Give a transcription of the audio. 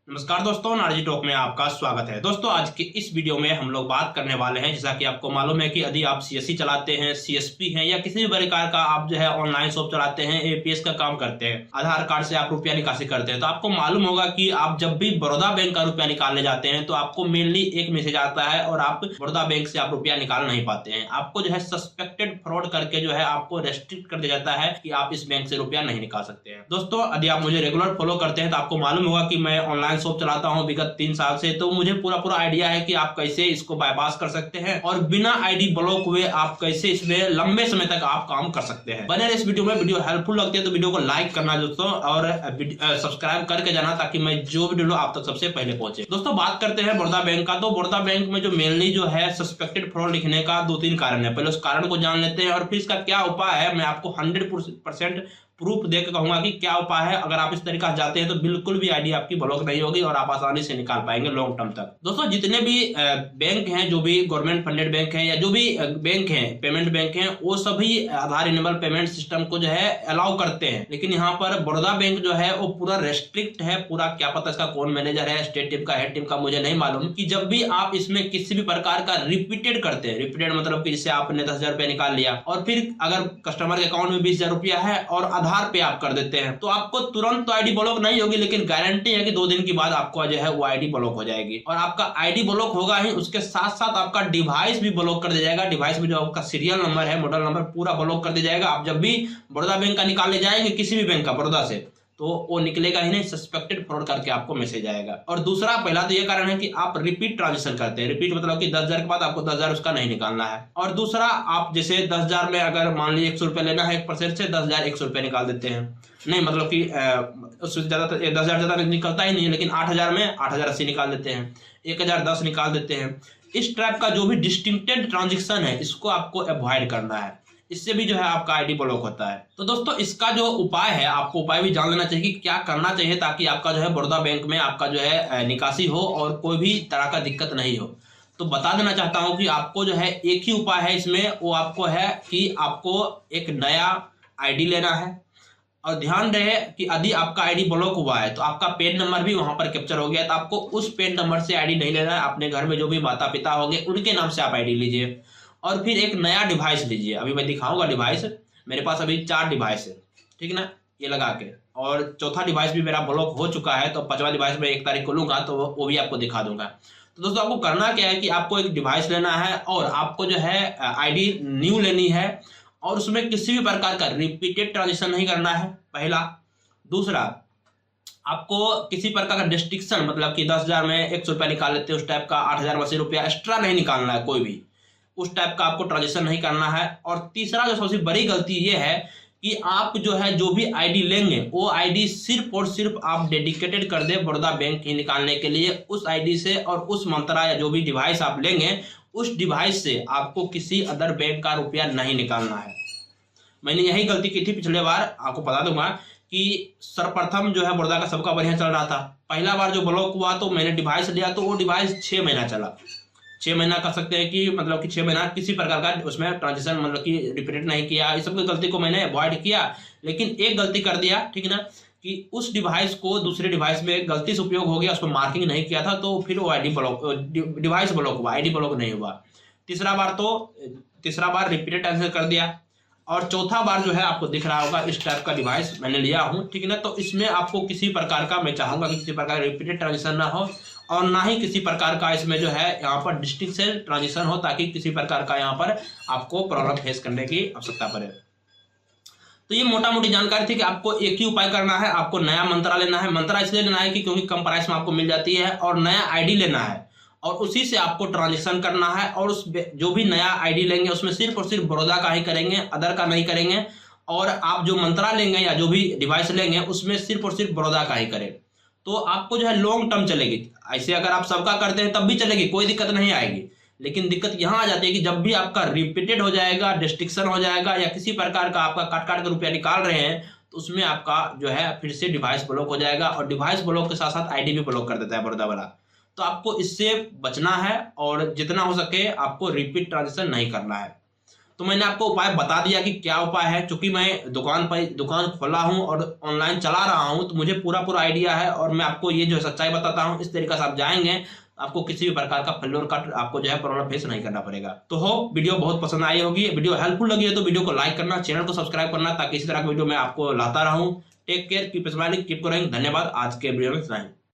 नमस्कार दोस्तों, नारजी टॉक में आपका स्वागत है। दोस्तों, आज की इस वीडियो में हम लोग बात करने वाले हैं, जैसा कि आपको मालूम है कि यदि आप सीएससी चलाते हैं, सीएसपी हैं या किसी भी प्रकार का आप जो है ऑनलाइन शॉप चलाते हैं, एपीएस का काम करते हैं, आधार कार्ड से आप रुपया निकासी करते हैं, तो आपको मालूम होगा कि आप जब भी बड़ौदा बैंक का रुपया निकालने जाते हैं तो आपको मेनली एक मैसेज आता है और आप बड़ौदा बैंक से आप रुपया निकाल नहीं पाते हैं। आपको जो है सस्पेक्टेड फ्रॉड करके जो है आपको रेस्ट्रिक्ट कर दिया जाता है कि आप इस बैंक से रुपया नहीं निकाल सकते हैं। दोस्तों, यदि आप मुझे रेगुलर फॉलो करते हैं तो आपको मालूम होगा कि मैं ऑनलाइन शॉप चलाता हूं विगत 3 साल से, तो मुझे पूरा आइडिया है कि आप कैसे इसको बाईपास कर सकते हैं और बिना आईडी ब्लॉक हुए आप कैसे इसमें लंबे समय तक आप काम कर सकते हैं। बने रहे इस वीडियो में। वीडियो हेल्पफुल लगती है तो वीडियो को लाइक करना दोस्तों और सब्सक्राइब करके जाना, ताकि मैं जो वीडियो आप तक सबसे पहले पहुंचे। दोस्तों, बात करते हैं बड़ौदा बैंक का। तो बड़ौदा बैंक में जो मेनली जो है सस्पेक्टेड फ्रॉड लिखने का 2-3 कारण है। पहले उस कारण को जान लेते हैं और फिर इसका क्या उपाय है। मैं आपको 100% प्रूफ देकर कहूंगा कि क्या उपाय है। अगर आप इस तरीका से जाते हैं तो बिल्कुल भी आईडी आपकी ब्लॉक नहीं होगी और आप आसानी से निकाल पाएंगे लॉन्ग टर्म तक। दोस्तों, जितने भी बैंक हैं, जो भी गवर्नमेंट फंडेड बैंक हैं या जो भी बैंक हैं, पेमेंट बैंक हैं, वो सभी आधार इनेबल पेमेंट सिस्टम को जो है अलाउ करते हैं। लेकिन यहाँ पर बड़ौदा बैंक जो है वो पूरा रेस्ट्रिक्ट है। पूरा क्या पता इसका कौन मैनेजर है, स्टेट टीम का, हेड टीम का, मुझे नहीं मालूम। कि जब भी आप इसमें किसी भी प्रकार का रिपीटेड करते हैं, रिपीटेड मतलब कि जैसे आपने 10,000 रुपया निकाल लिया और फिर अगर कस्टमर के अकाउंट में 20,000 रुपया है और आधार पे आप कर देते हैं, तो आपको तुरंत तो आईडी ब्लॉक नहीं होगी, लेकिन गारंटी है कि 2 दिन के बाद आपको जो है वो आईडी ब्लॉक हो जाएगी। और आपका आईडी ब्लॉक होगा ही, उसके साथ साथ आपका डिवाइस भी ब्लॉक कर दिया जाएगा। डिवाइस में जो आपका सीरियल नंबर है, मॉडल नंबर पूरा ब्लॉक कर दिया जाएगा। आप जब भी बड़ौदा बैंक का निकालने जाएंगे, किसी भी बैंक का बड़ौदा से, तो वो निकलेगा ही नहीं, सस्पेक्टेड फ्रॉड करके आपको मैसेज आएगा। और दूसरा, पहला तो ये कारण है कि आप रिपीट ट्रांजेक्शन करते हैं। रिपीट मतलब कि 10,000 के बाद आपको 10,000 उसका नहीं निकालना है। और दूसरा, आप जैसे 10,000 में अगर मान लीजिए 100 रुपया लेना है 1% से, 10,000 100 रुपया निकाल देते हैं। नहीं मतलब कि उससे ज्यादा 10,000 ज्यादा निकलता ही नहीं है, लेकिन 8,000 में 8,080 निकाल देते हैं, 1,010 निकाल देते हैं। इस टाइप का जो भी डिस्टिंक्टेड ट्रांजेक्शन है, इसको आपको अवॉइड करना है। इससे भी जो है आपका आईडी ब्लॉक होता है। तो दोस्तों, इसका जो उपाय है, आपको उपाय भी जान लेना चाहिए कि क्या करना चाहिए, ताकि आपका जो है बड़ौदा बैंक में आपका जो है निकासी हो और कोई भी तरह का दिक्कत नहीं हो। तो बता देना चाहता हूं कि आपको जो है एक ही उपाय है इसमें, वो आपको है कि आपको एक नया आईडी लेना है। और ध्यान रहे कि यदि आपका आईडी ब्लॉक हुआ है तो आपका पेन नंबर भी वहां पर कैप्चर हो गया, तो आपको उस पेन नंबर से आईडी नहीं लेना है। अपने घर में जो भी माता पिता होंगे उनके नाम से आप आईडी लीजिए और फिर एक नया डिवाइस लीजिए। अभी मैं दिखाऊंगा डिवाइस। मेरे पास अभी 4 डिवाइस है, ठीक ना, ये लगा के। और चौथा डिवाइस भी मेरा ब्लॉक हो चुका है, तो 5वां डिवाइस में 1 तारीख को लूंगा तो वो भी आपको दिखा दूंगा। तो दोस्तों, आपको करना क्या है कि आपको एक डिवाइस लेना है और आपको जो है आईडी न्यू लेनी है और उसमें किसी भी प्रकार का रिपीटेड ट्रांजेक्शन नहीं करना है, पहला। दूसरा, आपको किसी प्रकार का डिस्ट्रिक्शन मतलब कि 10,000 में 100 रुपया निकाल लेते हैं, उस टाइप का 8,080 रुपया एक्स्ट्रा नहीं निकालना है, कोई भी उस टाइप का आपको ट्रांजेक्शन नहीं करना है। और तीसरा, जो सबसे बड़ी गलती ये है कि आप जो है जो भी आईडी लेंगे, वो आईडी सिर्फ और सिर्फ आप डेडिकेटेड कर दे बड़ौदा बैंक ही निकालने के लिए। उस आईडी से और उस मंत्रा या जो भी डिवाइस आप लेंगे, उस डिवाइस से आपको किसी अदर बैंक का रुपया नहीं निकालना है। मैंने यही गलती की थी पिछले बार। आपको बता दूंगा कि सर्वप्रथम जो है बड़ौदा का सबका बढ़िया चल रहा था। पहला बार जो ब्लॉक हुआ तो मैंने डिवाइस लिया, तो वो डिवाइस 6 महीना चला। 6 महीना कर सकते हैं कि मतलब कि 6 महीना किसी प्रकार का उसमें ट्रांजेक्शन मतलब कि रिपीटेड नहीं किया। इस सब की गलती को मैंने अवॉइड किया, लेकिन एक गलती कर दिया, ठीक ना, कि उस डिवाइस को दूसरे डिवाइस में गलती से उपयोग हो गया, उस पर मार्किंग नहीं किया था, तो फिर वो आईडी ब्लॉक, डिवाइस ब्लॉक हुआ, आईडी ब्लॉक नहीं हुआ। तीसरा बार रिपीटेड ट्रांजेक्शन कर दिया। और चौथा बार जो है आपको दिख रहा होगा इस टाइप का डिवाइस मैंने लिया हूं, ठीक है ना। तो इसमें आपको किसी प्रकार का, मैं चाहूंगा कि किसी प्रकार का रिपीटेड ट्रांजेक्शन ना हो और ना ही किसी प्रकार का इसमें जो है यहाँ पर डिस्टिंक्शन ट्रांजेक्शन हो, ताकि किसी प्रकार का यहाँ पर आपको प्रॉब्लम फेस करने की आवश्यकता पड़े। तो ये मोटा मोटी जानकारी थी कि आपको एक ही उपाय करना है। आपको नया मंत्रा लेना है। मंत्रा इसलिए लेना है कि क्योंकि कम प्राइस में आपको मिल जाती है, और नया आईडी लेना है और उसी से आपको ट्रांजेक्शन करना है। और उस जो भी नया आईडी लेंगे उसमें सिर्फ और सिर्फ बड़ौदा का ही करेंगे, अदर का नहीं करेंगे। और आप जो मंत्रा लेंगे या जो भी डिवाइस लेंगे उसमें सिर्फ और सिर्फ बड़ौदा का ही करें, तो आपको जो है लॉन्ग टर्म चलेगी। ऐसे अगर आप सबका करते हैं तब भी चलेगी, कोई दिक्कत नहीं आएगी। लेकिन दिक्कत यहाँ आ जाती है कि जब भी आपका रिपीटेड हो जाएगा, डिस्ट्रिक्शन हो जाएगा या किसी प्रकार का आपका काट काट के रुपया निकाल रहे हैं, तो उसमें आपका जो है फिर से डिवाइस ब्लॉक हो जाएगा। और डिवाइस ब्लॉक के साथ साथ आईडी भी ब्लॉक कर देता है बड़ौदा वाला। तो आपको इससे बचना है और जितना हो सके आपको रिपीट ट्रांजेक्शन नहीं करना है। तो मैंने आपको उपाय बता दिया कि क्या उपाय है। चूंकि मैं दुकान खोला हूं और ऑनलाइन चला रहा हूं, तो मुझे पूरा आइडिया है और मैं आपको ये जो सच्चाई बताता हूं, इस तरीके से आप जाएंगे, आपको किसी भी प्रकार का फेल्योर का आपको जो है प्रॉब्लम फेस नहीं करना पड़ेगा। तो होप वीडियो बहुत पसंद आई होगी। वीडियो हेल्पफुल लगी है तो वीडियो को लाइक करना, चैनल को सब्सक्राइब करना, ताकि इसी तरह की वीडियो मैं आपको लाता रहूं। Take care, keep smiling, keep growing. धन्यवाद। आज के वीडियो में इतना ही।